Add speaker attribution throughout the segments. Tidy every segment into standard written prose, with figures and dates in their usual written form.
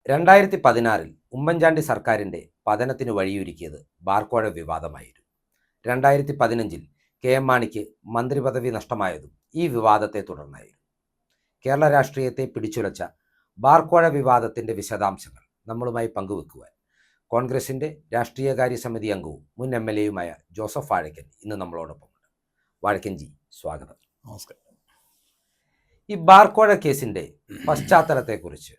Speaker 1: 2016 ഉമ്മൻചാണ്ടി സർക്കാരിൻ്റെ പതനത്തിന് വഴിയൊരുക്കിയത് ബാർക്കോഴ വിവാദമായിരുന്നു. 2015 കെ.എം. മാണിക്ക് മന്ത്രിപദവി നഷ്ടമായതും ഈ വിവാദത്തെ തുടർന്നായിരുന്നു. കേരള രാഷ്ട്രീയത്തെ പിടിച്ചുലച്ച ബാർക്കോഴ വിവാദത്തിൻ്റെ വിശദാംശങ്ങൾ നമ്മളുമായി പങ്കുവെക്കുവാൻ കോൺഗ്രസിൻ്റെ രാഷ്ട്രീയകാര്യ സമിതി അംഗവും മുൻ MLA-യുമായ ജോസഫ് വാഴക്കൻ ഇന്ന് നമ്മളോടൊപ്പമുണ്ട്. വാഴക്കൻജി, സ്വാഗതം.
Speaker 2: നമസ്കാരം.
Speaker 1: ഈ ബാർക്കോഴ കേസിൻ്റെ പശ്ചാത്തലത്തെക്കുറിച്ച്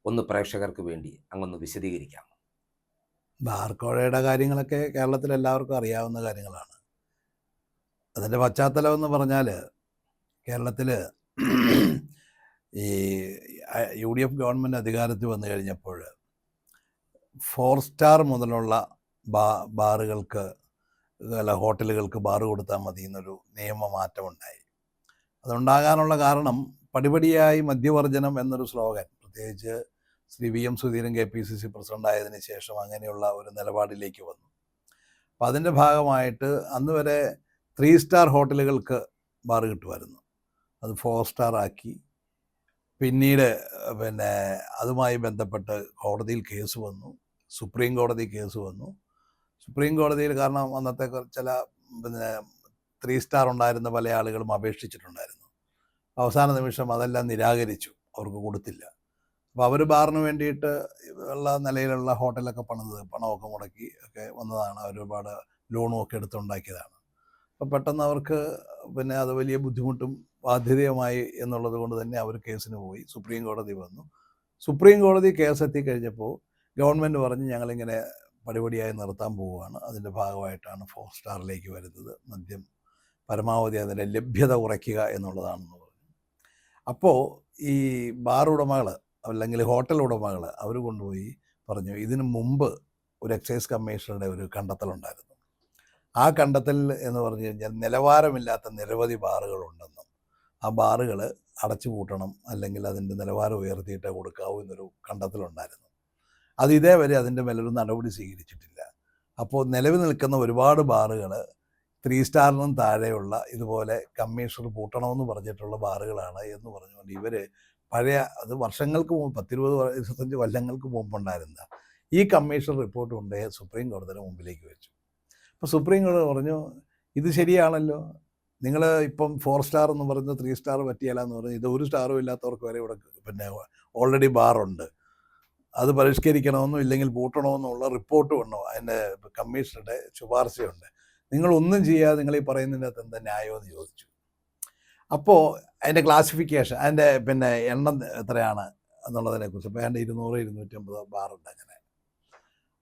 Speaker 1: ഒന്ന് പ്രേക്ഷകർക്ക് വേണ്ടി അങ്ങൊന്ന് വിശദീകരിക്കാം.
Speaker 2: ബാർക്കോഴയുടെ കാര്യങ്ങളൊക്കെ കേരളത്തിൽ എല്ലാവർക്കും അറിയാവുന്ന കാര്യങ്ങളാണ്. അതിൻ്റെ പശ്ചാത്തലം എന്ന് പറഞ്ഞാൽ കേരളത്തിൽ ഈ UDF ഗവൺമെൻറ് അധികാരത്തിൽ വന്നു കഴിഞ്ഞപ്പോൾ 4 സ്റ്റാർ മുതലുള്ള ബാറുകൾക്ക് ഹോട്ടലുകൾക്ക് ബാറ് കൊടുത്താൽ മതി എന്നൊരു നിയമമാറ്റമുണ്ടായി. അതുണ്ടാകാനുള്ള കാരണം പടിപടിയായി മദ്യവർജനം എന്നൊരു സ്ലോഗൻ, പ്രത്യേകിച്ച് Shri VM Sudheeran KPCC president ആയതിനു ശേഷം അങ്ങനെയുള്ള ഒരു നിലപാടിലേക്ക് വന്നു. അപ്പം അതിൻ്റെ ഭാഗമായിട്ട് അന്ന് വരെ 3 സ്റ്റാർ ഹോട്ടലുകൾക്ക് ബാറ് കിട്ടുമായിരുന്നു. അത് 4 സ്റ്റാർ ആക്കി. പിന്നീട് അതുമായി ബന്ധപ്പെട്ട് കോടതിയിൽ കേസ് വന്നു. സുപ്രീം കോടതി കേസ് വന്നു. സുപ്രീം കോടതിയിൽ കാരണം അന്നത്തെ ചില 3 സ്റ്റാർ ഉണ്ടായിരുന്ന പല ആളുകളും അപേക്ഷിച്ചിട്ടുണ്ടായിരുന്നു. അവസാന നിമിഷം അതെല്ലാം നിരാകരിച്ചു, അവർക്ക് കൊടുത്തില്ല. അപ്പോൾ അവർ ബാറിന് വേണ്ടിയിട്ട് ഉള്ള നിലയിലുള്ള ഹോട്ടലൊക്കെ പണമൊക്കെ മുടക്കി ഒക്കെ വന്നതാണ്. അവർ ഒരുപാട് ലോണും ഒക്കെ എടുത്തുണ്ടാക്കിയതാണ്. അപ്പോൾ പെട്ടെന്ന് അവർക്ക് അത് വലിയ ബുദ്ധിമുട്ടും ബാധ്യതയുമായി എന്നുള്ളത് കൊണ്ട് തന്നെ അവർ കേസിന് പോയി. സുപ്രീം കോടതി വന്നു. സുപ്രീം കോടതി കേസ് എത്തിക്കഴിഞ്ഞപ്പോൾ ഗവൺമെൻറ് പറഞ്ഞ് ഞങ്ങളിങ്ങനെ പടിപടിയായി നിർത്താൻ പോവുകയാണ്, അതിൻ്റെ ഭാഗമായിട്ടാണ് 4 സ്റ്റാറിലേക്ക് വരുന്നത്, മദ്യം പരമാവധി അതിൻ്റെ ലഭ്യത കുറയ്ക്കുക എന്നുള്ളതാണെന്ന് പറഞ്ഞു. അപ്പോൾ ഈ ബാർ ഉടമകൾ അല്ലെങ്കിൽ ഹോട്ടൽ ഉടമകൾ അവർ കൊണ്ടുപോയി പറഞ്ഞു, ഇതിനു മുമ്പ് ഒരു എക്സൈസ് കമ്മീഷണറുടെ ഒരു കണ്ടെത്തലുണ്ടായിരുന്നു. ആ കണ്ടെത്തൽ എന്ന് പറഞ്ഞു കഴിഞ്ഞാൽ നിലവാരമില്ലാത്ത നിരവധി ബാറുകളുണ്ടെന്നും ആ ബാറുകൾ അടച്ചു പൂട്ടണം അല്ലെങ്കിൽ അതിൻ്റെ നിലവാരം ഉയർത്തിയിട്ടേ കൊടുക്കാവൂ എന്നൊരു കണ്ടെത്തലുണ്ടായിരുന്നു. അത് ഇതേവരെ അതിൻ്റെ മേലൊരു നടപടി സ്വീകരിച്ചിട്ടില്ല. അപ്പോൾ നിലവിൽ നിൽക്കുന്ന ഒരുപാട് ബാറുകൾ 3 സ്റ്റാറിനും താഴെയുള്ള ഇതുപോലെ കമ്മീഷണർ പൂട്ടണമെന്ന് പറഞ്ഞിട്ടുള്ള ബാറുകളാണ് എന്ന് പറഞ്ഞുകൊണ്ട് ഇവർ പഴയ, അത് വർഷങ്ങൾക്ക് മുമ്പ് 10-20-25 കൊല്ലങ്ങൾക്ക് മുമ്പുണ്ടായിരുന്ന ഈ കമ്മീഷൻ റിപ്പോർട്ട് കൊണ്ട് സുപ്രീം കോടതിയുടെ മുമ്പിലേക്ക് വെച്ചു. അപ്പോൾ സുപ്രീം കോടതി പറഞ്ഞു, ഇത് ശരിയാണല്ലോ, നിങ്ങൾ ഇപ്പം 4 സ്റ്റാർ എന്ന് പറഞ്ഞ് 3 സ്റ്റാർ പറ്റിയല്ല എന്ന് പറഞ്ഞ് ഇത് 1 സ്റ്റാറും ഇല്ലാത്തവർക്ക് വരെ ഇവിടെ ഓൾറെഡി ബാറുണ്ട്, അത് പരിഷ്കരിക്കണമെന്നും ഇല്ലെങ്കിൽ പൂട്ടണമെന്നുള്ള റിപ്പോർട്ട് വന്നോ, അതിൻ്റെ കമ്മീഷണറുടെ ശുപാർശയുണ്ട്, നിങ്ങളൊന്നും ചെയ്യാതെ നിങ്ങൾ ഈ പറയുന്നതിൻ്റെ അകത്ത് എന്താ ന്യായമെന്ന് ചോദിച്ചു. അപ്പോൾ അതിൻ്റെ ക്ലാസിഫിക്കേഷൻ, അതിൻ്റെ എണ്ണം എത്രയാണ് എന്നുള്ളതിനെക്കുറിച്ച് ഇപ്പോൾ അതിൻ്റെ 200-250 ബാറുണ്ട് അങ്ങനെ.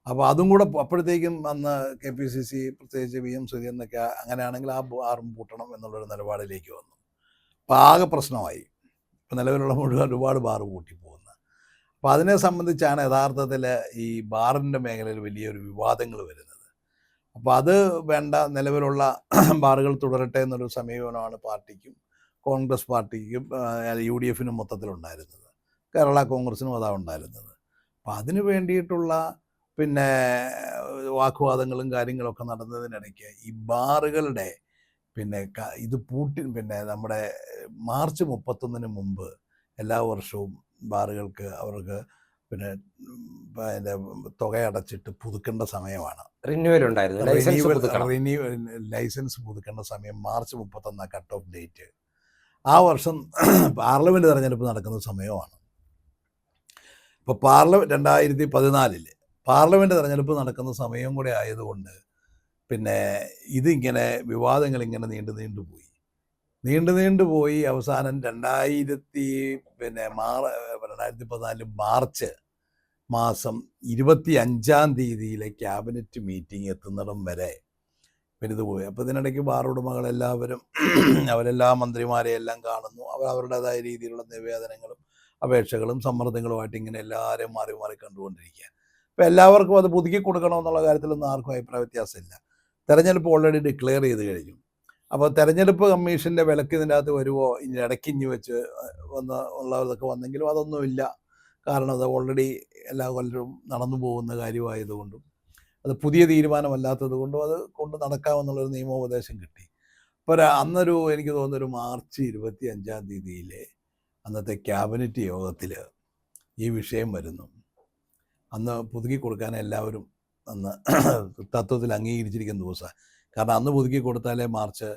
Speaker 2: അപ്പോൾ അതും കൂടെ അപ്പോഴത്തേക്കും അന്ന് KPCC പ്രത്യേകിച്ച് VM സുധീരനൊക്കെ അങ്ങനെയാണെങ്കിൽ ആ ബാറും പൂട്ടണം എന്നുള്ളൊരു നിലപാടിലേക്ക് വന്നു. അപ്പോൾ ആകെ പ്രശ്നമായി. ഇപ്പോൾ നിലവിലുള്ള മുഴുവൻ ഒരുപാട് ബാറ് പൂട്ടിപ്പോകുന്നത്. അപ്പോൾ അതിനെ സംബന്ധിച്ചാണ് യഥാർത്ഥത്തിൽ ഈ ബാറിൻ്റെ മേഖലയിൽ വലിയൊരു വിവാദങ്ങൾ വരുന്നത്. അപ്പോൾ അത് വേണ്ട, നിലവിലുള്ള ബാറുകൾ തുടരട്ടെ എന്നൊരു സമീപനമാണ് പാർട്ടിക്കും കോൺഗ്രസ് പാർട്ടിക്കും UDFനും മൊത്തത്തിലുണ്ടായിരുന്നത്. കേരള കോൺഗ്രസിനും അതാണ് ഉണ്ടായിരുന്നത്. അപ്പോൾ അതിന് വേണ്ടിയിട്ടുള്ള വാഗ്വാദങ്ങളും കാര്യങ്ങളൊക്കെ നടന്നതിനിടയ്ക്ക് ഈ ബാറുകളുടെ ഇത് പൂട്ടി നമ്മുടെ മാർച്ച് 31 മുമ്പ് എല്ലാ വർഷവും ബാറുകൾക്ക് അവർക്ക് തുക അടച്ചിട്ട് പുതുക്കേണ്ട സമയമാണ്. ലൈസൻസ് പുതുക്കേണ്ട സമയം മാർച്ച് 31 കട്ട് ഓഫ് ഡേറ്റ്. ആ വർഷം പാർലമെൻറ്റ് തെരഞ്ഞെടുപ്പ് നടക്കുന്ന സമയമാണ്. ഇപ്പോൾ 2014 പാർലമെൻറ്റ് തെരഞ്ഞെടുപ്പ് നടക്കുന്ന സമയം കൂടെ ആയതുകൊണ്ട് ഇതിങ്ങനെ വിവാദങ്ങൾ ഇങ്ങനെ നീണ്ടു പോയി അവസാനം 2014 മാർച്ച് മാസം 25-ാം തീയതിയിലെ ക്യാബിനറ്റ് മീറ്റിംഗ് എത്തുന്നിടം വരെ ഇത് പോയി. അപ്പോൾ ഇതിനിടയ്ക്ക് ബാർ ഉടമകളെല്ലാവരും അവരെല്ലാ മന്ത്രിമാരെയെല്ലാം കാണുന്നു. അവരുടേതായ രീതിയിലുള്ള നിവേദനങ്ങളും അപേക്ഷകളും സമ്മർദ്ദങ്ങളുമായിട്ട് ഇങ്ങനെ എല്ലാവരെയും മാറി മാറി കണ്ടുകൊണ്ടിരിക്കുക. അപ്പോൾ എല്ലാവർക്കും അത് പുതുക്കി കൊടുക്കണമെന്നുള്ള കാര്യത്തിലൊന്നും ആർക്കും അഭിപ്രായ വ്യത്യാസമില്ല. തെരഞ്ഞെടുപ്പ് ഓൾറെഡി ഡിക്ലെയർ ചെയ്ത് കഴിഞ്ഞു. അപ്പോൾ തെരഞ്ഞെടുപ്പ് കമ്മീഷൻ്റെ വിലക്ക് ഇതിൻ്റെ അകത്ത് വരുമോ, ഇനി ഇടയ്ക്കിഞ്ഞ് വെച്ച് ഉള്ളതൊക്കെ വന്നെങ്കിലും അതൊന്നുമില്ല. കാരണം അത് ഓൾറെഡി എല്ലാ കൊല്ലവും നടന്നു പോകുന്ന കാര്യമായതുകൊണ്ടും അത് പുതിയ തീരുമാനമല്ലാത്തത് കൊണ്ടും അത് കൊണ്ട് നടക്കാമെന്നുള്ളൊരു നിയമോപദേശം കിട്ടി. അപ്പോൾ എനിക്ക് തോന്നുന്നൊരു മാർച്ച് 25-ാം തീയതിയിലെ അന്നത്തെ ക്യാബിനറ്റ് യോഗത്തിൽ ഈ വിഷയം വരുന്നു. അന്ന് പുതുക്കി കൊടുക്കാൻ എല്ലാവരും അന്ന് തത്വത്തിൽ അംഗീകരിച്ചിരിക്കുന്ന ദിവസമാണ്. കാരണം അന്ന് പുതുക്കി കൊടുത്താലേ മാർച്ച്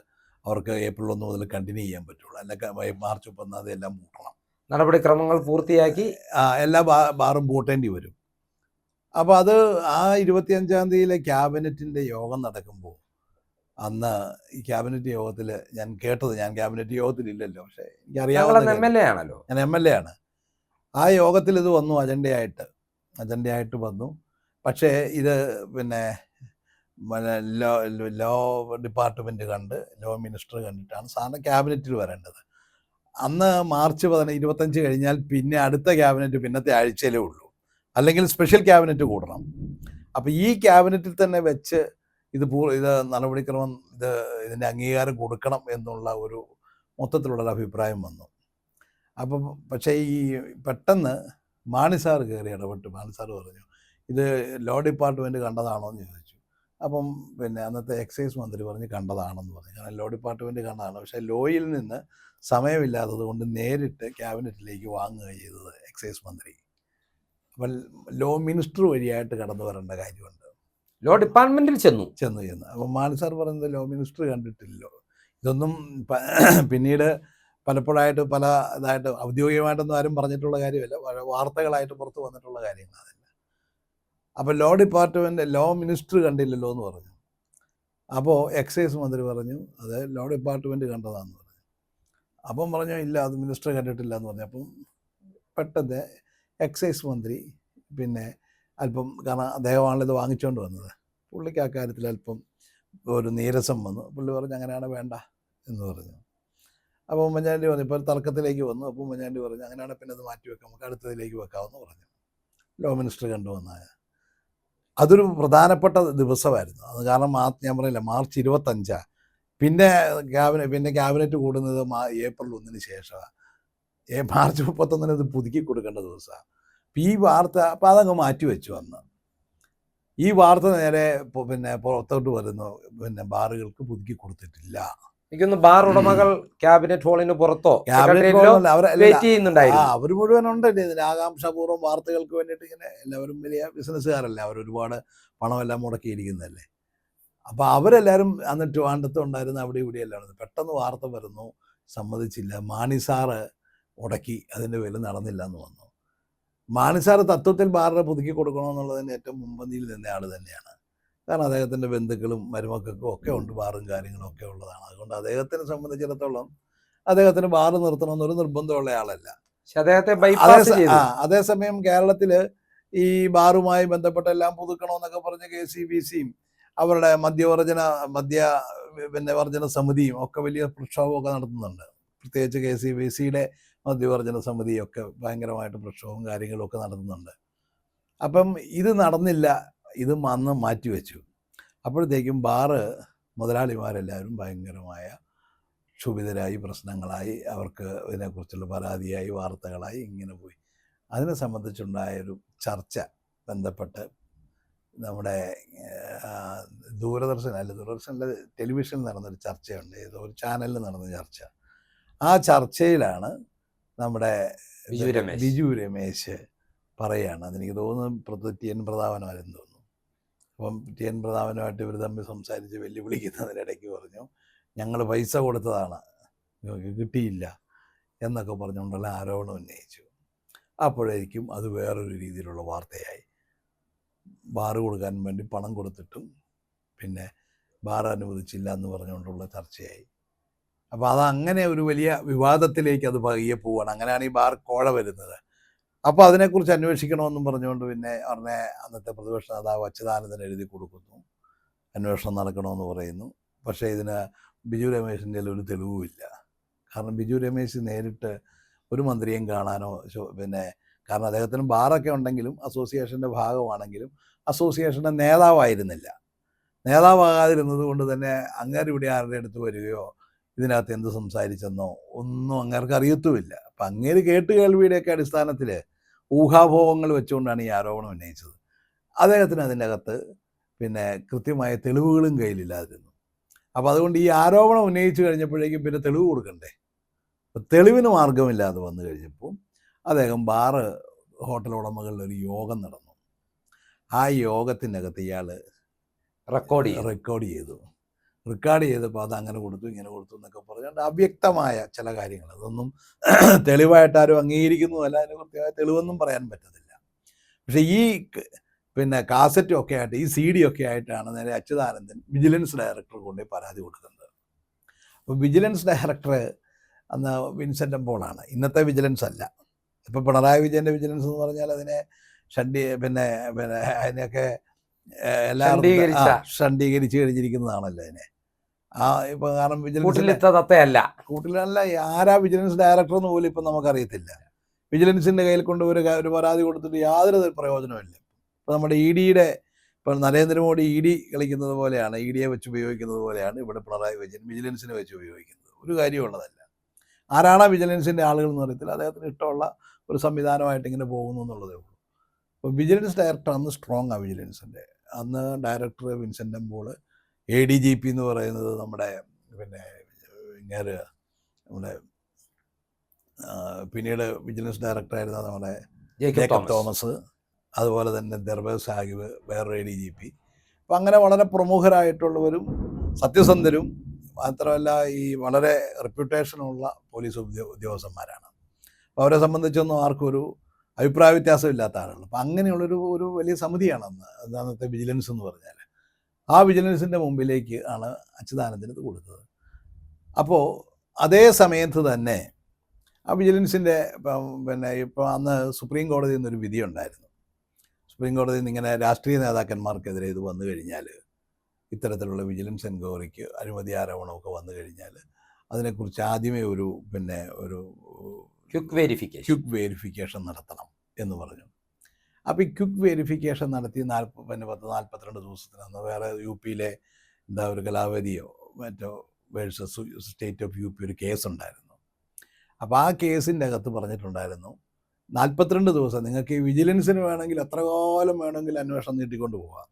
Speaker 2: അവർക്ക് ഏപ്രിൽ 1 മുതൽ കണ്ടിന്യൂ ചെയ്യാൻ പറ്റുള്ളൂ. അല്ലെങ്കിൽ മാർച്ച് 31 എല്ലാം പൂട്ടണം.
Speaker 1: നടപടിക്രമങ്ങൾ പൂർത്തിയാക്കി
Speaker 2: എല്ലാ ബാറും പൂട്ടേണ്ടി വരും. അപ്പോൾ അത് ആ 25-ാം തീയതിയിലെ ക്യാബിനറ്റിൻ്റെ യോഗം നടക്കുമ്പോൾ അന്ന് ഈ ക്യാബിനറ്റ് യോഗത്തിൽ ഞാൻ കേട്ടത്, ഞാൻ ക്യാബിനറ്റ് യോഗത്തിലില്ലല്ലോ, പക്ഷേ എനിക്കറിയാവുന്ന
Speaker 1: MLA ആണല്ലോ,
Speaker 2: ഞാൻ MLA ആണ്. ആ യോഗത്തിൽ ഇത് വന്നു, അജണ്ടയായിട്ട് വന്നു. പക്ഷേ ഇത് പിന്നെ ലോ ഡിപ്പാർട്ട്മെൻറ്റ് കണ്ട്, ലോ മിനിസ്റ്റർ കണ്ടിട്ടാണ് സാധാരണ ക്യാബിനറ്റിൽ വരേണ്ടത്. അന്ന് മാർച്ച് 25 കഴിഞ്ഞാൽ പിന്നെ അടുത്ത ക്യാബിനറ്റ് പിന്നത്തെ ആഴ്ചയിലേ ഉള്ളൂ, അല്ലെങ്കിൽ സ്പെഷ്യൽ ക്യാബിനറ്റ് കൂടണം. അപ്പോൾ ഈ ക്യാബിനറ്റിൽ തന്നെ വെച്ച് ഇത് നടപടിക്രമം ഇതിൻ്റെ അംഗീകാരം കൊടുക്കണം എന്നുള്ള ഒരു മൊത്തത്തിലുള്ളൊരു അഭിപ്രായം വന്നു. അപ്പം പക്ഷേ ഈ പെട്ടെന്ന് മാണി സാർ കയറി ഇടപെട്ട് മാണി സാർ പറഞ്ഞു, ഇത് ലോ ഡിപ്പാർട്ട്മെൻറ്റ് കണ്ടതാണോ എന്ന് ചോദിച്ചു. അപ്പം പിന്നെ അന്നത്തെ എക്സൈസ് മന്ത്രി പറഞ്ഞ് കണ്ടതാണെന്ന് പറഞ്ഞു. കാരണം ലോ ഡിപ്പാർട്ട്മെൻറ്റ് കണ്ടതാണ്, പക്ഷേ ലോയിൽ നിന്ന് സമയമില്ലാത്തത് കൊണ്ട് നേരിട്ട് ക്യാബിനറ്റിലേക്ക് വാങ്ങുക ചെയ്തത് എക്സൈസ് മന്ത്രി. അപ്പം ലോ മിനിസ്റ്റർ വഴിയായിട്ട് കടന്നു വരേണ്ട കാര്യമുണ്ട്.
Speaker 1: ലോ ഡിപ്പാർട്ട്മെന്റിൽ ചെന്നു.
Speaker 2: അപ്പം മാണി സാർ പറയുന്നത് ലോ മിനിസ്റ്റർ കണ്ടിട്ടില്ലല്ലോ. ഇതൊന്നും പിന്നീട് പലപ്പോഴായിട്ട് പല ഇതായിട്ട് ഔദ്യോഗികമായിട്ടൊന്നും ആരും പറഞ്ഞിട്ടുള്ള കാര്യമല്ല, വാർത്തകളായിട്ട് പുറത്ത് വന്നിട്ടുള്ള കാര്യങ്ങളതല്ല. അപ്പോൾ ലോ മിനിസ്റ്റർ കണ്ടില്ലല്ലോ എന്ന് പറഞ്ഞു. അപ്പോൾ എക്സൈസ് മന്ത്രി പറഞ്ഞു അത് ലോ ഡിപ്പാർട്ട്മെൻറ്റ് കണ്ടതാണെന്ന് പറഞ്ഞു. അപ്പം പറഞ്ഞു ഇല്ല, അത് മിനിസ്റ്റർ കണ്ടിട്ടില്ല എന്ന് പറഞ്ഞു. അപ്പം പെട്ടെന്ന് എക്സൈസ് മന്ത്രി പിന്നെ അല്പം, കാരണം അദ്ദേഹമാണല്ലോ ഇത് വാങ്ങിച്ചുകൊണ്ട് വന്നത്, പുള്ളിക്ക് ആ കാര്യത്തിൽ അല്പം ഒരു നീരസം വന്നു. പുള്ളി പറഞ്ഞു അങ്ങനെയാണ് വേണ്ട എന്ന് പറഞ്ഞു. അപ്പോൾ ഉമ്മൻചാണ്ടി പറഞ്ഞു, ഇപ്പോൾ തർക്കത്തിലേക്ക് വന്നു. അപ്പോൾ ഉമ്മൻചാണ്ടി പറഞ്ഞു അങ്ങനെയാണ് പിന്നെ അത് മാറ്റി വെക്കാം, നമുക്ക് അടുത്തതിലേക്ക് വെക്കാമെന്ന് പറഞ്ഞു. ലോ മിനിസ്റ്റർ കണ്ടുവന്നായ അതൊരു പ്രധാനപ്പെട്ട ദിവസമായിരുന്നു അത്. കാരണം ഞാൻ പറയില്ല, മാർച്ച് 25 പിന്നെ ക്യാബിനറ്റ് കൂടുന്നത് ഏപ്രിൽ 1 ശേഷമാണ്. മാർച്ച് 31 ഇത് പുതുക്കി കൊടുക്കേണ്ട ദിവസമാണ്. ഈ വാർത്ത അപ്പോൾ അതങ്ങ് മാറ്റിവെച്ചു. അന്ന് ഈ വാർത്ത നേരെ പിന്നെ പുറത്തോട്ട് വരുന്നു, പിന്നെ ബാറുകൾക്ക് പുതുക്കി കൊടുത്തിട്ടില്ല.
Speaker 1: എനിക്കൊന്ന് ബാർ ഉടമകൾ ക്യാബിനറ്റ് ഹാളിന് പുറത്തോ
Speaker 2: അവർ മുഴുവനുണ്ടല്ലേ ഇതിന് ആകാംക്ഷാപൂർവ്വം വാർത്തകൾക്ക് വേണ്ടിയിട്ട് ഇങ്ങനെ. എല്ലാവരും വലിയ ബിസിനസ്സുകാരല്ലേ, അവരൊരുപാട് പണമെല്ലാം മുടക്കിയിരിക്കുന്നതല്ലേ. അപ്പോൾ അവരെല്ലാവരും അന്ന് ട്രിവാൻഡ്രത്തുണ്ടായിരുന്ന അവിടെ ഇവിടെയെല്ലാം പെട്ടെന്ന് വാർത്ത വരുന്നു, സമ്മതിച്ചില്ല. മാണി സാറ് മുടക്കി, അതിൻ്റെ പേരിൽ നടന്നില്ല എന്ന് വന്നു. മാണി സാറ് തത്വത്തിൽ ബാറിനെ പുതുക്കി കൊടുക്കണമെന്നുള്ളതിന് ഏറ്റവും മുൻപന്തിയിൽ നിന്ന ആൾ തന്നെയാണ്. കാരണം അദ്ദേഹത്തിൻ്റെ ബന്ധുക്കളും മരുമക്കൾക്കും ഒക്കെ ഉണ്ട് ബാറും കാര്യങ്ങളും ഒക്കെ ഉള്ളതാണ്. അതുകൊണ്ട് അദ്ദേഹത്തിനെ സംബന്ധിച്ചിടത്തോളം അദ്ദേഹത്തിന് ബാറ് നിർത്തണമെന്നൊരു നിർബന്ധമുള്ള ആളല്ല. അതേസമയം കേരളത്തിൽ ഈ ബാറുമായി ബന്ധപ്പെട്ട എല്ലാം പുതുക്കണമെന്നൊക്കെ പറഞ്ഞ് KCBCയും അവരുടെ മദ്യവർജന സമിതിയും ഒക്കെ വലിയ പ്രക്ഷോഭമൊക്കെ നടത്തുന്നുണ്ട്. പ്രത്യേകിച്ച് KCBCയുടെ മദ്യവർജന സമിതിയൊക്കെ ഭയങ്കരമായിട്ട് പ്രക്ഷോഭവും കാര്യങ്ങളും ഒക്കെ നടത്തുന്നുണ്ട്. അപ്പം ഇത് നടന്നില്ല, ഇത് അന്ന് മാറ്റിവെച്ചു. അപ്പോഴത്തേക്കും ബാറ് മുതലാളിമാരെല്ലാവരും ഭയങ്കരമായ ക്ഷുഭിതരായി, പ്രശ്നങ്ങളായി, അവർക്ക് ഇതിനെക്കുറിച്ചുള്ള പരാതിയായി, വാർത്തകളായി ഇങ്ങനെ പോയി. അതിനെ സംബന്ധിച്ചുണ്ടായൊരു ചർച്ച ബന്ധപ്പെട്ട് നമ്മുടെ ദൂരദർശനിലെ ടെലിവിഷനിൽ നടന്നൊരു ചർച്ചയുണ്ട്, ഏതോ ഒരു ചാനലിൽ നടന്ന ചർച്ച. ആ ചർച്ചയിലാണ് നമ്മുടെ ബിജു രമേശ് പറയുകയാണ്, അതെനിക്ക് തോന്നുന്നു TN പ്രതാപനാരെന്ന് തോന്നുന്നു. അപ്പം TN പ്രതാപനുമായിട്ട് ഇവർ തമ്മിൽ സംസാരിച്ച് വെല്ലുവിളിക്കുന്നതിനിടയ്ക്ക് പറഞ്ഞു ഞങ്ങൾ പൈസ കൊടുത്തതാണ്, കിട്ടിയില്ല എന്നൊക്കെ പറഞ്ഞുകൊണ്ടുള്ള ആരോപണം ഉന്നയിച്ചു. അപ്പോഴേക്കും അത് വേറൊരു രീതിയിലുള്ള വാർത്തയായി. ബാറ് കൊടുക്കാൻ വേണ്ടി പണം കൊടുത്തിട്ടും പിന്നെ ബാർ അനുവദിച്ചില്ല എന്ന് പറഞ്ഞുകൊണ്ടുള്ള ചർച്ചയായി. അപ്പോൾ അതങ്ങനെ ഒരു വലിയ വിവാദത്തിലേക്ക് അത് പയ്യെ പോവുകയാണ്. അങ്ങനെയാണ് ഈ ബാർ കോഴ വരുന്നത്. അപ്പോൾ അതിനെക്കുറിച്ച് അന്വേഷിക്കണമെന്നും പറഞ്ഞുകൊണ്ട് പിന്നെ ഉടനെ അന്നത്തെ പ്രതിപക്ഷ നേതാവ് അച്യുതാനന്ദൻ എഴുതി കൊടുക്കുന്നു, അന്വേഷണം നടക്കണമെന്ന് പറയുന്നു. പക്ഷേ ഇതിന് ബിജു രമേശിൻ്റെ ഒരു തെളിവുമില്ല. കാരണം ബിജു രമേശ് നേരിട്ട് ഒരു മന്ത്രിയെയും കാണാനോ കാരണം അദ്ദേഹത്തിന് ബാറൊക്കെ ഉണ്ടെങ്കിലും അസോസിയേഷൻ്റെ ഭാഗമാണെങ്കിലും അസോസിയേഷൻ്റെ നേതാവായിരുന്നില്ല. നേതാവാകാതിരുന്നത് കൊണ്ട് തന്നെ അങ്ങേര് ഇവിടെ ആരുടെ അടുത്ത് വരികയോ ഇതിനകത്ത് എന്ത് സംസാരിച്ചെന്നോ ഒന്നും അങ്ങേർക്ക് അറിയത്തുമില്ല. അപ്പം അങ്ങേര് കേട്ടുകേൾവിയുടെയൊക്കെ അടിസ്ഥാനത്തിൽ ഊഹാഭോഹങ്ങൾ വെച്ചുകൊണ്ടാണ് ഈ ആരോപണം ഉന്നയിച്ചത്. അദ്ദേഹത്തിന് അതിൻ്റെ അകത്ത് കൃത്യമായ തെളിവുകളും കയ്യിലില്ലാതിരുന്നു. അപ്പോൾ അതുകൊണ്ട് ഈ ആരോപണം ഉന്നയിച്ചു കഴിഞ്ഞപ്പോഴേക്കും പിന്നെ തെളിവ് കൊടുക്കണ്ടേ. അപ്പോൾ തെളിവിന് മാർഗമില്ലാതെ വന്നു കഴിഞ്ഞപ്പോൾ അദ്ദേഹം ഹോട്ടൽ ഉടമകളുടെ ഒരു യോഗം നടന്നു. ആ യോഗത്തിനകത്ത് ഇയാൾ
Speaker 1: റെക്കോർഡ് ചെയ്യും.
Speaker 2: റെക്കോർഡ് ചെയ്തപ്പോൾ അത് അങ്ങനെ കൊടുത്തു ഇങ്ങനെ കൊടുത്തു എന്നൊക്കെ പറഞ്ഞുകൊണ്ട് അവ്യക്തമായ ചില കാര്യങ്ങൾ, അതൊന്നും തെളിവായിട്ട് ആരും അംഗീകരിക്കുന്നതല്ല, അതിന് കൃത്യമായ തെളിവൊന്നും പറയാൻ പറ്റത്തില്ല. പക്ഷേ ഈ പിന്നെ കാസറ്റും ഒക്കെ ആയിട്ട്, ഈ CD ഒക്കെ ആയിട്ടാണ് നേരെ അച്യുതാനന്ദൻ വിജിലൻസ് ഡയറക്ടർ കൊണ്ടുപോയി പരാതി കൊടുക്കുന്നത്. അപ്പോൾ വിജിലൻസ് ഡയറക്ടർ അന്ന് വിൻസെൻ്റ് പോളാണ്, ഇന്നത്തെ വിജിലൻസ് അല്ല. ഇപ്പോൾ പിണറായി വിജയൻ്റെ വിജിലൻസ് എന്ന് പറഞ്ഞാൽ അതിനെ പിന്നെ അതിനെയൊക്കെ എല്ലാവരും ഷണ്ഡീകരിച്ച് കഴിഞ്ഞിരിക്കുന്നതാണല്ലോ അതിനെ. ഇപ്പോൾ കാരണം കൂട്ടിലല്ല, ആരാ വിജിലൻസ് ഡയറക്ടർ എന്ന് പോലും ഇപ്പം നമുക്കറിയത്തില്ല. വിജിലൻസിൻ്റെ കയ്യിൽ കൊണ്ട് ഒരു പരാതി കൊടുത്തിട്ട് യാതൊരു പ്രയോജനമില്ല. ഇപ്പോൾ നമ്മുടെ EDയുടെ, ഇപ്പോൾ നരേന്ദ്രമോദി ED കളിക്കുന്നത് പോലെയാണ്, EDയെ വെച്ച് ഉപയോഗിക്കുന്നത് പോലെയാണ് ഇവിടെ പിണറായി വിജയൻ വിജിലൻസിനെ വെച്ച് ഉപയോഗിക്കുന്നത്. ഒരു കാര്യമുള്ളതല്ല. ആരാണ് വിജിലൻസിൻ്റെ ആളുകൾ എന്ന് അറിയത്തില്ല, അദ്ദേഹത്തിന് ഇഷ്ടമുള്ള ഒരു സംവിധാനമായിട്ട് ഇങ്ങനെ പോകുന്നു എന്നുള്ളതേ ഉള്ളൂ. അപ്പോൾ വിജിലൻസ് ഡയറക്ടർ അന്ന് സ്ട്രോങ് ആണ് വിജിലൻസിൻ്റെ. അന്ന് ഡയറക്ടർ വിൻസെൻ്റ് പോൾ, ADGP എന്ന് പറയുന്നത് നമ്മുടെ ഇങ്ങനെ നമ്മുടെ പിന്നീട് വിജിലൻസ് ഡയറക്ടറായിരുന്ന നമ്മുടെ ജേക്കബ് തോമസ്, അതുപോലെ തന്നെ ദർബേസ് സാഹിബ് വേറൊരു ADGP. അപ്പം അങ്ങനെ വളരെ പ്രമുഖരായിട്ടുള്ളവരും സത്യസന്ധരും മാത്രമല്ല ഈ വളരെ റെപ്യൂട്ടേഷനുള്ള പോലീസ് ഉദ്യോഗസ്ഥന്മാരാണ്. അപ്പോൾ അവരെ സംബന്ധിച്ചൊന്നും ആർക്കും ഒരു അഭിപ്രായ വ്യത്യാസമില്ലാത്ത ആളുകൾ. അപ്പം അങ്ങനെയുള്ളൊരു വലിയ സമിതിയാണ് അന്നത്തെ വിജിലൻസ് എന്ന് പറഞ്ഞാൽ. ആ വിജിലൻസിൻ്റെ മുമ്പിലേക്ക് ആണ് അച്യുതാനന്ദന് ഇത് കൊടുത്തത്. അപ്പോൾ അതേ സമയത്ത് തന്നെ ആ വിജിലൻസിൻ്റെ ഇപ്പോൾ അന്ന് സുപ്രീം കോടതിയിൽ നിന്നൊരു വിധി ഉണ്ടായിരുന്നു. സുപ്രീം കോടതിയിൽ നിന്ന് ഇങ്ങനെ രാഷ്ട്രീയ നേതാക്കന്മാർക്കെതിരെ ഇത് വന്നു കഴിഞ്ഞാൽ, ഇത്തരത്തിലുള്ള വിജിലൻസ് എൻക്വയറിക്ക് അഴിമതി ആരോപണമൊക്കെ വന്നു കഴിഞ്ഞാൽ അതിനെക്കുറിച്ച് ആദ്യമേ ഒരു
Speaker 1: ക്വിക്ക്
Speaker 2: വെരിഫിക്കേഷൻ നടത്തണം എന്ന് പറഞ്ഞു. അപ്പോൾ ഈ ക്വിക്ക് വെരിഫിക്കേഷൻ നടത്തി 42 ദിവസത്തിനന്ന് വേറെ UPയിലെ ഒരു കലാവതിയോ മറ്റോ വേഴ്സസ് സ്റ്റേറ്റ് ഓഫ് UP ഒരു കേസുണ്ടായിരുന്നു. അപ്പോൾ ആ കേസിൻ്റെ അകത്ത് പറഞ്ഞിട്ടുണ്ടായിരുന്നു 42 ദിവസം നിങ്ങൾക്ക് ഈ വിജിലൻസിന് വേണമെങ്കിൽ എത്ര കാലം വേണമെങ്കിൽ അന്വേഷണം നീട്ടിക്കൊണ്ട് പോകാം,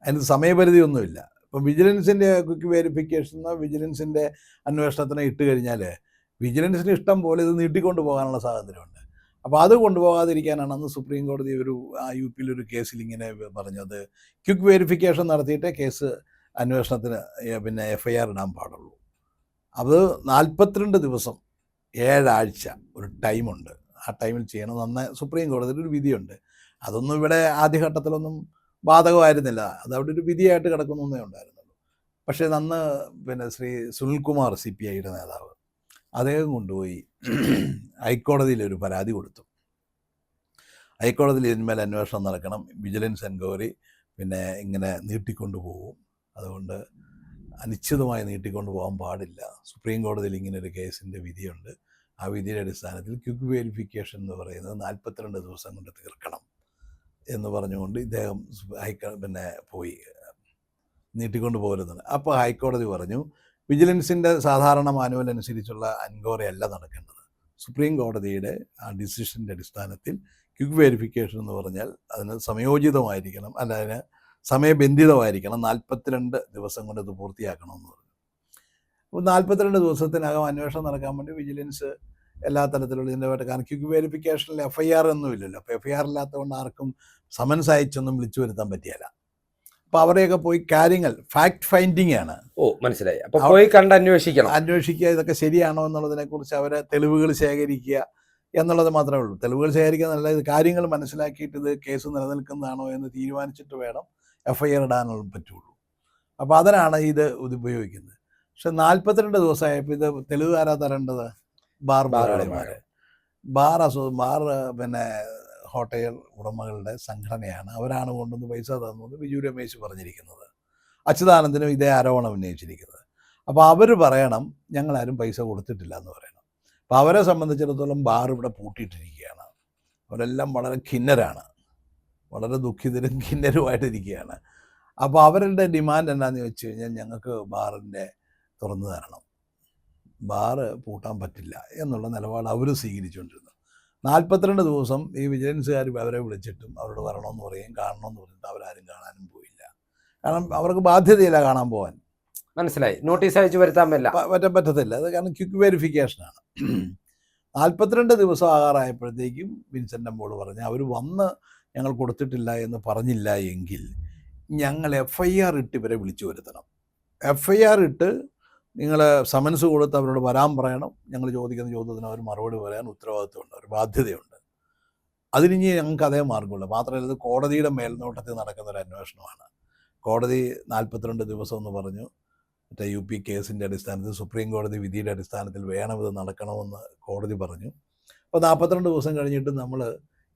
Speaker 2: അതിന് സമയപരിധിയൊന്നുമില്ല. ഇപ്പം വിജിലൻസിൻ്റെ ക്വിക്ക് വെരിഫിക്കേഷനോ വിജിലൻസിൻ്റെ അന്വേഷണത്തിനോ ഇട്ട് കഴിഞ്ഞാൽ വിജിലൻസിന് ഇഷ്ടം പോലെ ഇത് നീട്ടിക്കൊണ്ട് പോകാനുള്ള സാഹചര്യമുണ്ട്. അപ്പോൾ അത് കൊണ്ടുപോകാതിരിക്കാനാണ് അന്ന് സുപ്രീം കോടതി UPയിലൊരു കേസിൽ ഇങ്ങനെ പറഞ്ഞത്, ക്വിക്ക് വെരിഫിക്കേഷൻ നടത്തിയിട്ടേ കേസ് അന്വേഷണത്തിന് FIR ഇടാൻ പാടുള്ളൂ. അത് 42 ദിവസം 7 ആഴ്ച ഒരു ടൈമുണ്ട്. ആ ടൈമിൽ ചെയ്യണം. സുപ്രീം കോടതിയിൽ ഒരു വിധിയുണ്ട്. അതൊന്നും ഇവിടെ ആദ്യഘട്ടത്തിലൊന്നും ബാധകമായിരുന്നില്ല, അതവിടെ ഒരു വിധിയായിട്ട് കിടക്കുന്നേ ഉണ്ടായിരുന്നുള്ളൂ. പക്ഷേ അന്ന് ശ്രീ സുനിൽകുമാർ CPIയുടെ നേതാവ് അദ്ദേഹം കൊണ്ടുപോയി ഹൈക്കോടതിയിലൊരു പരാതി കൊടുത്തു. ഹൈക്കോടതിയിൽ ഇതിന്മേൽ അന്വേഷണം നടക്കണം, വിജിലൻസ് എൻക്വയറി ഇങ്ങനെ നീട്ടിക്കൊണ്ടു പോകും, അതുകൊണ്ട് അനിശ്ചിതമായി നീട്ടിക്കൊണ്ടു പോകാൻ പാടില്ല. സുപ്രീം കോടതിയിൽ ഇങ്ങനൊരു കേസിൻ്റെ വിധിയുണ്ട്, ആ വിധിയുടെ അടിസ്ഥാനത്തിൽ ക്വിക്ക് വെരിഫിക്കേഷൻ എന്ന് പറയുന്നത് 42 ദിവസം കൊണ്ട് തീർക്കണം എന്ന് പറഞ്ഞുകൊണ്ട് ഇദ്ദേഹം പോയി നീട്ടിക്കൊണ്ട് പോരുന്നത്. അപ്പോൾ ഹൈക്കോടതി പറഞ്ഞു വിജിലൻസിൻ്റെ സാധാരണ മാനുവൽ അനുസരിച്ചുള്ള എൻക്വയറി അല്ല നടക്കേണ്ടത്. സുപ്രീം കോടതിയുടെ ആ ഡിസിഷൻ്റെ അടിസ്ഥാനത്തിൽ ക്വിക്ക് വെരിഫിക്കേഷൻ എന്ന് പറഞ്ഞാൽ അതിന് സമയോചിതമായിരിക്കണം, അല്ല അതിന് സമയബന്ധിതമായിരിക്കണം, 42 ദിവസം കൊണ്ട് ഇത് പൂർത്തിയാക്കണമെന്ന് പറഞ്ഞു. അപ്പോൾ 42 ദിവസത്തിനകം അന്വേഷണം നടക്കാൻ വേണ്ടി വിജിലൻസ് എല്ലാ തരത്തിലുള്ള ഇതിൻ്റെ കാരണം ക്വിക്ക് വെരിഫിക്കേഷനിൽ FIR ഒന്നും ഇല്ലല്ലോ. അപ്പോൾ FIR ഇല്ലാത്തതുകൊണ്ട് ആർക്കും സമൻസ് അയച്ചൊന്നും വിളിച്ചു വരുത്താൻ പറ്റിയല്ല. അപ്പോൾ അവരെയൊക്കെ പോയി കാര്യങ്ങൾ ഫാക്ട് ഫൈൻഡിങ് ആണ്.
Speaker 1: മനസ്സിലായി. അപ്പോൾ പോയി കണ്ട് അന്വേഷിക്കുക,
Speaker 2: ഇതൊക്കെ ശരിയാണോ എന്നുള്ളതിനെക്കുറിച്ച് അവരെ തെളിവുകൾ ശേഖരിക്കുക എന്നുള്ളത് മാത്രമേ ഉള്ളൂ. തെളിവുകൾ ശേഖരിക്കുക എന്നല്ല, ഇത് കാര്യങ്ങൾ മനസ്സിലാക്കിയിട്ട് ഇത് കേസ് നിലനിൽക്കുന്നതാണോ എന്ന് തീരുമാനിച്ചിട്ട് വേണം FIR ഇടാനുള്ള പറ്റുള്ളൂ. അപ്പോൾ അതിനാണ് ഇത് ഉപയോഗിക്കുന്നത്. പക്ഷെ 42 ദിവസമായപ്പോൾ ഇത് തെളിവ് ആരാ തരേണ്ടത്? ബാർ ഹോട്ടൽ ഉടമകളുടെ സംഘടനയാണ്, അവരാണ് കൊണ്ടുവന്ന് പൈസ തന്നത് ബിജു രമേശ് പറഞ്ഞിരിക്കുന്നത്. അച്യുതാനന്ദനും ഇതേ ആരോപണം ഉന്നയിച്ചിരിക്കുന്നത്. അപ്പോൾ അവർ പറയണം ഞങ്ങളാരും പൈസ കൊടുത്തിട്ടില്ല എന്ന് പറയണം. അപ്പോൾ അവരെ സംബന്ധിച്ചിടത്തോളം ബാർ ഇവിടെ പൂട്ടിയിട്ടിരിക്കുകയാണ്. അവരെല്ലാം വളരെ ഖിന്നരാണ്, വളരെ ദുഃഖിതരും ഖിന്നരുമായിട്ടിരിക്കുകയാണ്. അപ്പോൾ അവരുടെ ഡിമാൻഡ് എന്താണെന്ന് വെച്ച് കഴിഞ്ഞാൽ ഞങ്ങൾക്ക് ബാറിൻ്റെ തുറന്നു തരണം, ബാറ് പൂട്ടാൻ പറ്റില്ല എന്നുള്ള നിലപാട് അവർ സ്വീകരിച്ചുകൊണ്ടിരുന്നു. 42 ദിവസം ഈ വിജിലൻസുകാർ അവരെ വിളിച്ചിട്ടും അവരോട് വരണമെന്ന് പറയുകയും കാണണമെന്ന് പറഞ്ഞിട്ട് അവരാരും കാണാനും പോയില്ല. കാരണം അവർക്ക് ബാധ്യതയില്ല കാണാൻ പോകാൻ.
Speaker 1: മനസ്സിലായി. നോട്ടീസ് അയച്ചു വരുത്താൻ
Speaker 2: പറ്റത്തില്ല. അത് കാരണം ക്വിക്ക് വെരിഫിക്കേഷനാണ്. 42 ദിവസം ആകാറായപ്പോഴത്തേക്കും വിൻസെൻ്റ് പോൾ പറഞ്ഞു അവർ വന്ന് ഞങ്ങൾ കൊടുത്തിട്ടില്ല എന്ന് പറഞ്ഞില്ല എങ്കിൽ ഞങ്ങൾ FIR ഇട്ട് ഇവരെ വിളിച്ചു വരുത്തണം. FIR ഇട്ട് നിങ്ങൾ സമൻസ് കൊടുത്ത് അവരോട് വരാൻ പറയണം. ഞങ്ങൾ ചോദിക്കുന്ന ചോദ്യത്തിന് അവർ മറുപടി പറയാൻ ഉത്തരവാദിത്വമുണ്ട്, ഒരു ബാധ്യതയുണ്ട്. അതിനിനി ഞങ്ങൾക്ക് അതേ മാർഗമുള്ളൂ. മാത്രമല്ല ഇത് കോടതിയുടെ മേൽനോട്ടത്തിൽ നടക്കുന്ന ഒരു അന്വേഷണമാണ്. കോടതി 42 ദിവസം എന്ന് പറഞ്ഞു. മറ്റേ UP കേസിൻ്റെ അടിസ്ഥാനത്തിൽ സുപ്രീം കോടതി വിധിയുടെ അടിസ്ഥാനത്തിൽ വേണമിത് നടക്കണമെന്ന് കോടതി പറഞ്ഞു. അപ്പോൾ 42 ദിവസം കഴിഞ്ഞിട്ട് നമ്മൾ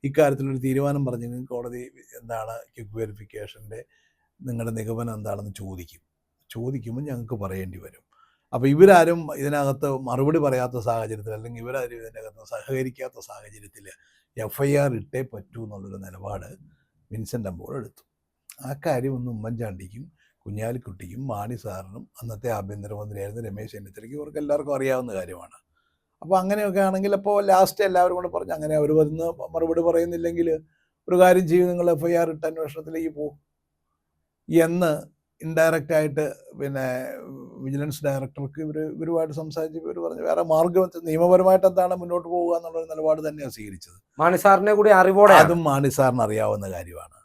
Speaker 2: ഇക്കാര്യത്തിലൊരു തീരുമാനം പറഞ്ഞെങ്കിൽ കോടതി എന്താണ് ക്വിക്ക് വെരിഫിക്കേഷൻ്റെ നിങ്ങളുടെ നിഗമനം എന്താണെന്ന് ചോദിക്കുമ്പോൾ ഞങ്ങൾക്ക് പറയേണ്ടി വരും. അപ്പോൾ ഇവരാരും ഇതിനകത്ത് മറുപടി പറയാത്ത സാഹചര്യത്തിൽ, അല്ലെങ്കിൽ ഇവരാരും ഇതിനകത്ത് സഹകരിക്കാത്ത സാഹചര്യത്തിൽ FIR ഇട്ടേ പറ്റൂ എന്നുള്ളൊരു നിലപാട് വിൻസെൻ്റ് അമ്പോൾ എടുത്തു. ആ കാര്യം ഒന്ന് ഉമ്മൻചാണ്ടിക്കും കുഞ്ഞാലിക്കുട്ടിക്കും മാണി സാറിനും അന്നത്തെ ആഭ്യന്തരമന്ത്രിയായിരുന്ന രമേശ് ചെന്നിത്തലയ്ക്കും ഇവർക്ക് എല്ലാവർക്കും അറിയാവുന്ന കാര്യമാണ്. അപ്പോൾ അങ്ങനെയൊക്കെ ആണെങ്കിൽ അപ്പോൾ ലാസ്റ്റ് എല്ലാവരും കൂടെ പറഞ്ഞു അങ്ങനെ അവർ വന്ന് മറുപടി പറയുന്നില്ലെങ്കിൽ ഒരു കാര്യം ചെയ്യും, നിങ്ങൾ FIR ഇട്ട അന്വേഷണത്തിലേക്ക് പോകും എന്ന് ഇൻഡയറക്റ്റായിട്ട് പിന്നെ വിജിലൻസ് ഡയറക്ടർക്ക് ഇവരുമായിട്ട് സംസാരിച്ച് ഇവർ പറഞ്ഞു വേറെ മാർഗം നിയമപരമായിട്ട് എന്താണ് മുന്നോട്ട് പോകുക എന്നുള്ളൊരു നിലപാട് തന്നെയാണ് സ്വീകരിച്ചത്.
Speaker 1: മാണി സാറിനെ കൂടി അറിവോടെ
Speaker 2: അതും മാണി സാറിന് അറിയാവുന്ന കാര്യമാണ്.